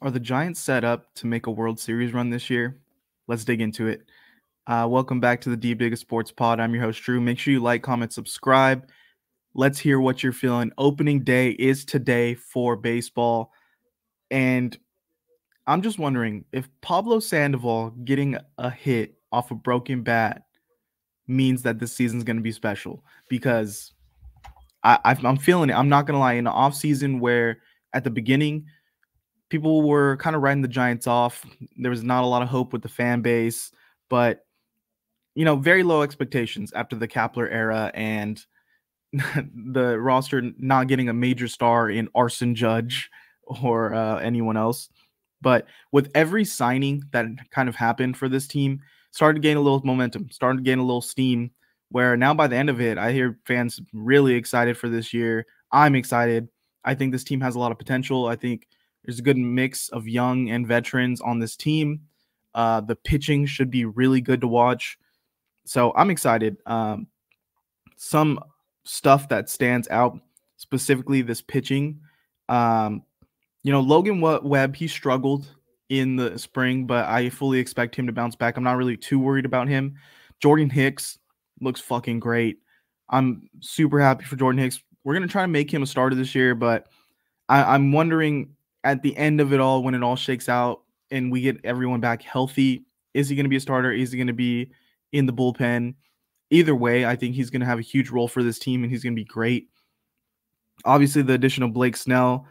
Are the Giants set up to make a World Series run this year? Let's dig into it. Welcome back to the D Biggest Sports Pod. I'm your host, Drew. Make sure you like, comment, subscribe. Let's hear what you're feeling. Opening day is today for baseball. And I'm just wondering if Pablo Sandoval getting a hit off a broken bat means that this season's going to be special. Because I'm feeling it. I'm not going to lie. In the offseason, where at the beginning, people were kind of writing the Giants off. There was not a lot of hope with the fan base, but very low expectations after the Kapler era and the roster not getting a major star in Arson Judge or anyone else. But with every signing that kind of happened for this team, started to gain a little momentum, started to gain a little steam. Where now by the end of it, I hear fans really excited for this year. I'm excited. I think this team has a lot of potential. I think there's a good mix of young and veterans on this team. The pitching should be really good to watch. So I'm excited. Some stuff that stands out, specifically this pitching. Logan Webb, he struggled in the spring, but I fully expect him to bounce back. I'm not really too worried about him. Jordan Hicks looks fucking great. I'm super happy for Jordan Hicks. We're going to try to make him a starter this year, but I'm wondering at the end of it all, when it all shakes out and we get everyone back healthy, is he going to be a starter? Is he going to be in the bullpen? Either way, I think he's going to have a huge role for this team and he's going to be great. Obviously, the addition of Blake Snell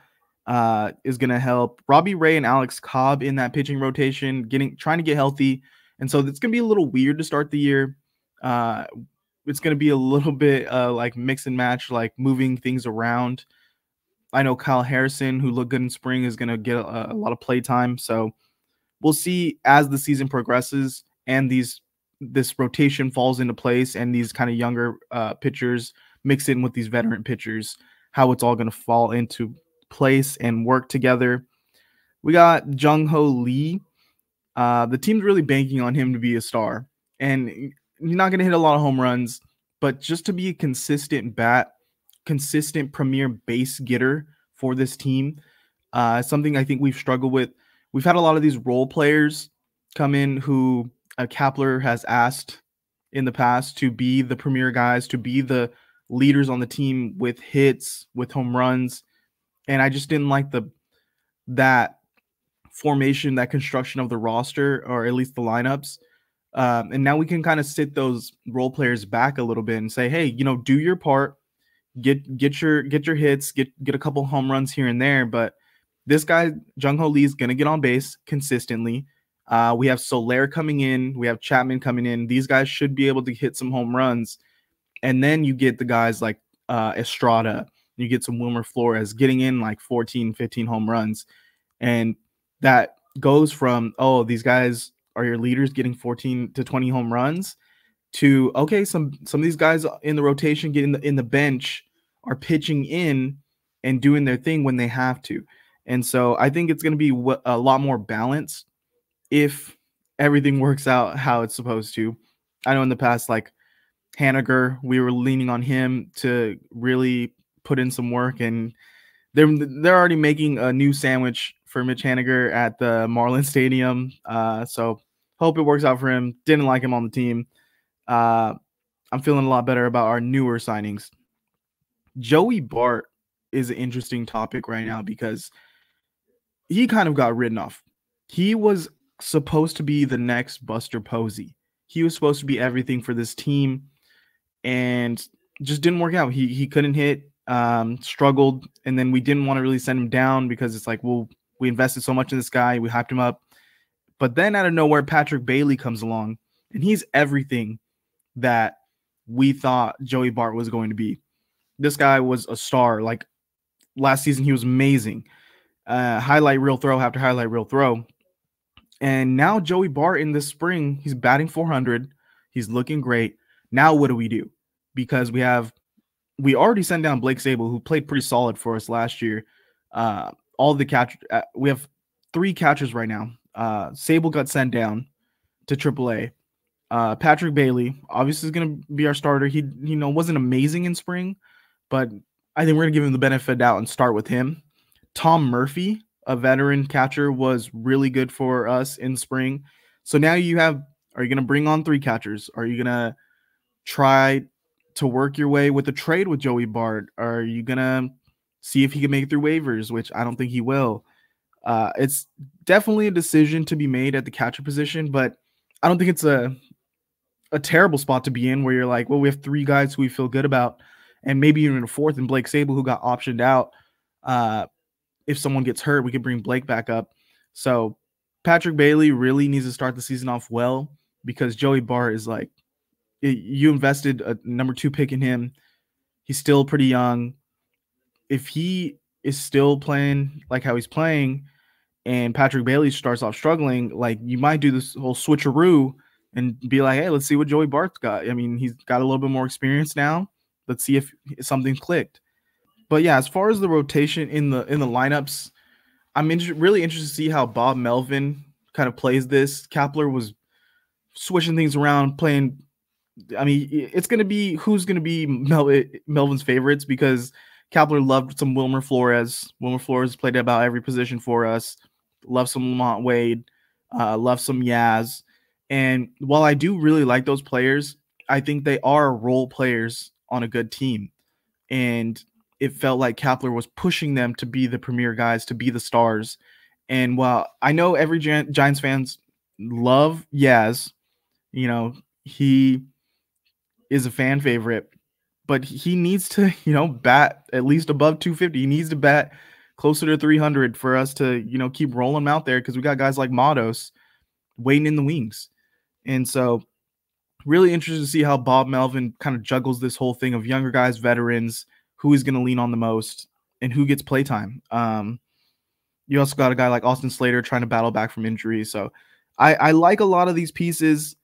is going to help Robbie Ray and Alex Cobb in that pitching rotation, trying to get healthy. And so it's going to be a little weird to start the year. It's going to be a little bit like mix and match, like moving things around. I know Kyle Harrison, who looked good in spring, is going to get a lot of play time. So we'll see as the season progresses and this rotation falls into place and these kind of younger pitchers mix in with these veteran pitchers, how it's all going to fall into place and work together. We got Jung-Ho Lee. The team's really banking on him to be a star. And he's not going to hit a lot of home runs, but just to be a consistent consistent premier base getter for this team, something I think we've struggled with. We've had a lot of these role players come in who Kapler has asked in the past to be the premier guys, to be the leaders on the team with hits, with home runs. And I just didn't like that formation, that construction of the roster, or at least the lineups. And now we can kind of sit those role players back a little bit and say, hey, do your part, get your hits, get a couple home runs here and there. But this guy, Jung-Ho Lee, is going to get on base consistently. We have Soler coming in. We have Chapman coming in. These guys should be able to hit some home runs. And then you get the guys like Estrada. You get some Wilmer Flores getting in like 14, 15 home runs. And that goes from, oh, these guys are your leaders getting 14 to 20 home runs to, okay, some of these guys in the rotation getting in the bench are pitching in and doing their thing when they have to. And so I think it's going to be a lot more balanced if everything works out how it's supposed to. I know in the past, like Haniger, we were leaning on him to really put in some work, and they're already making a new sandwich for Mitch Haniger at the Marlins Stadium. So hope it works out for him. Didn't like him on the team. I'm feeling a lot better about our newer signings. Joey Bart is an interesting topic right now because he kind of got written off. He was supposed to be the next Buster Posey. He was supposed to be everything for this team and just didn't work out. He couldn't hit, struggled, and then we didn't want to really send him down because it's like, well, we invested so much in this guy, we hyped him up. But then out of nowhere, Patrick Bailey comes along, and he's everything that we thought Joey Bart was going to be. This guy was a star. Like last season, he was amazing. Highlight reel throw after highlight reel throw. And now Joey Bart in this spring, he's batting 400. He's looking great. Now what do we do? Because we already sent down Blake Sable, who played pretty solid for us last year. All the catchers, we have 3 catchers right now. Sable got sent down to AAA. Patrick Bailey obviously is going to be our starter. He wasn't amazing in spring, but I think we're going to give him the benefit of the doubt and start with him. Tom Murphy, a veteran catcher was really good for us in spring. So now you have, are you going to bring on 3 catchers? Are you going to try to work your way with a trade with Joey Bart? Are you going to see if he can make it through waivers, which I don't think he will? It's definitely a decision to be made at the catcher position, but I don't think it's a terrible spot to be in where you're like, well, we have 3 guys who we feel good about, and maybe even a 4th in Blake Sable who got optioned out. If someone gets hurt, we could bring Blake back up. So Patrick Bailey really needs to start the season off well, because Joey Bart is like, you invested a number 2 pick in him. He's still pretty young. If he is still playing like how he's playing and Patrick Bailey starts off struggling, like, you might do this whole switcheroo and be like, hey, let's see what Joey Bart's got. I mean, he's got a little bit more experience now. Let's see if something clicked. But yeah, as far as the rotation in the lineups, I'm really interested to see how Bob Melvin kind of plays this. Kapler was switching things around, playing. I mean, it's going to be who's going to be Melvin's favorites, because Kapler loved some Wilmer Flores. Wilmer Flores played about every position for us. Love some Lamont Wade. Love some Yaz. And while I do really like those players, I think they are role players on a good team. And it felt like Kapler was pushing them to be the premier guys, to be the stars. And while I know every Giants fans love Yaz, you know, he is a fan favorite, but he needs to, bat at least above 250. He needs to bat closer to 300 for us to, keep rolling him out there, because we got guys like Matos waiting in the wings. And so really interested to see how Bob Melvin kind of juggles this whole thing of younger guys, veterans, who he's going to lean on the most, and who gets playtime. You also got a guy like Austin Slater trying to battle back from injury. So I like a lot of these pieces.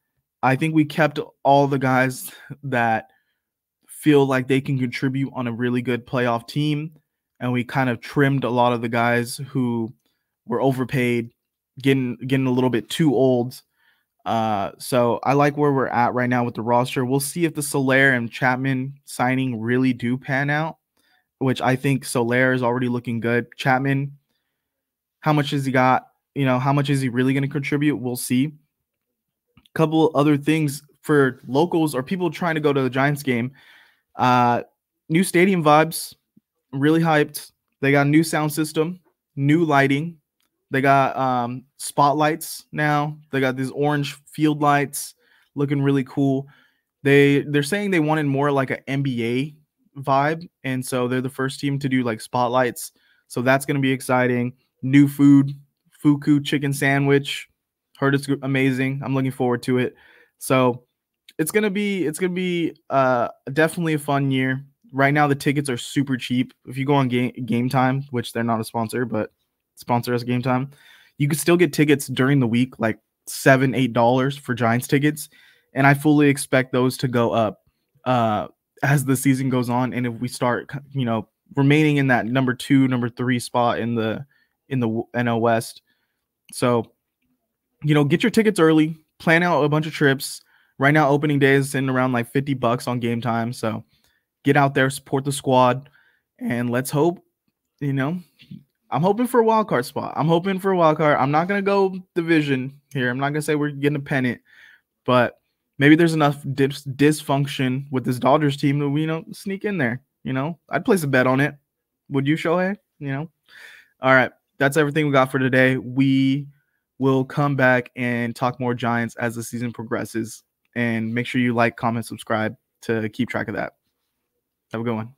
I think we kept all the guys that feel like they can contribute on a really good playoff team, and we kind of trimmed a lot of the guys who were overpaid, getting a little bit too old. So I like where we're at right now with the roster. We'll see if the Soler and Chapman signing really do pan out, which I think Soler is already looking good. Chapman, how much has he got? How much is he really going to contribute? We'll see. Couple other things for locals or people trying to go to the Giants game. New stadium vibes, really hyped. They got a new sound system, new lighting. They got spotlights now. They got these orange field lights looking really cool. They're saying they wanted more like an NBA vibe, and so they're the first team to do like spotlights. So that's going to be exciting. New food, Fuku chicken sandwich. Heard it's amazing. I'm looking forward to it. So it's gonna be definitely a fun year. Right now the tickets are super cheap. If you go on Game Time, which they're not a sponsor, but sponsor us Game Time, you could still get tickets during the week, like $7-8 for Giants tickets. And I fully expect those to go up as the season goes on. And if we start, remaining in that number 2, number 3 spot in the NL West. So, get your tickets early, plan out a bunch of trips. Right now, opening day is in around like $50 on Game Time. So get out there, support the squad, and let's hope, I'm hoping for a wild card spot. I'm hoping for a wild card. I'm not going to go division here. I'm not going to say we're getting a pennant, but maybe there's enough dysfunction with this Dodgers team that we, sneak in there. I'd place a bet on it. Would you, Shohei? All right. That's everything we got for today. We will come back and talk more Giants as the season progresses. And make sure you like, comment, subscribe to keep track of that. Have a good one.